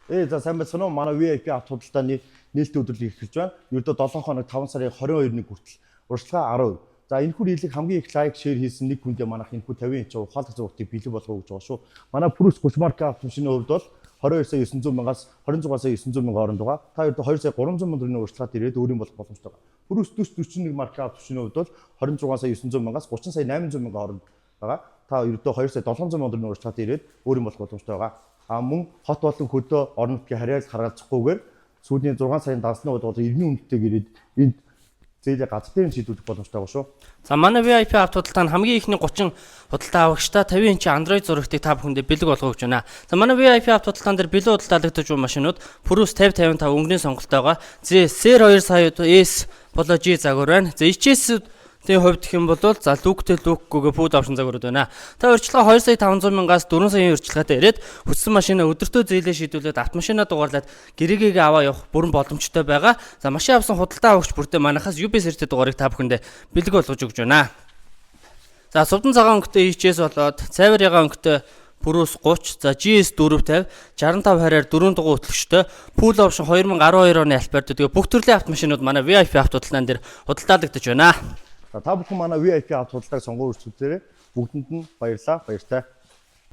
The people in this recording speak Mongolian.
За сайн байна уу? Манай VIP авто худалдааны нээлттэй өдрөлийг эхэлж байна. Ердөө 7 хоног 5 сарын 22-ны хүртэл урьдчилгаа 10%. За энэхүү дийлийг хамгийн их лайк, шеэр хийсэн нэг хүндээ манайх энэхүү 50 инч ухаалаг зургуудыг бэлэг болгох гэж байгаа шүү. Манай Purus 30 марка автомашины хувьд бол 22 сая 900 мянгаас 26 сая 900 мянга хооронд байгаа. Та ердөө 2 сая 300 мянган төгрөгийн урьдчилгаад ирээд өөрийн болох боломжтой байгаа. Purus 41 марка автомашины хувьд бол 26 сая 900 мянгаас 30 сая 800 мянга хооронд байгаа. Та ердөө 2 сая 700 мянган төгрөгийн урьдчилгаад ирээд өөрийн болох боломжтой байгаа. Мөн хот болон хөдөө орон нутгийн харьяалт харгалзахгүйгээр сүүлийн 6 сарын дансны удаад иргэний үнэтэйг ирээд энд зээлээ газар дээр шийдвэрлэх боломжтой байгаа шүү. За манай VIP авто худалдаанд хамгийн ихний 30 худалдаа авагчдаа 50 инч Android зурагтыг та бүхэндээ бэлэг болгох гэж байна. За манай VIP авто худалдаан дээр бэлэг худалдаалагдаж буй машинууд Purus 5055 өнгөний сонголтойгоо Z2 сая S болоо G загвар байна. За HS тийм хувьд гэх юм бол за лүктэй лүкгүйгээ пүүд авшин загварууд байна. Та урьдчилгаа 2 сая 500 мянгаас 4 саяын урьдчилгаатай ирээд хүссэн машинаа өдөртөө зээлээ шийдүүлээд автомашинаа дугаарлаад гэрээгээ аваа явах бүрэн боломжтой байгаа. За машин авсан худалдаа авагч бүртээ манайхаас UB сэртэй дугаарыг та бүхэндээ бэлэг болгож өгч байна. За сувдан цагаан өнгөтэй HS болоод цайвар ягаан өнгөтэй Purus 30, за GS 450, 65 харьяар 4 дугуй хөтлөгчтэй Full Option 2012 оны альбард тэгээ бүх төрлийн автомашинууд манай VIP авто худалдаан дээр худалдаалагдаж байна. Та бүхэн манай VIP авто худалдааг сонгож үзээрэй. Бүгдэнд нь баярлалаа. Баяртай.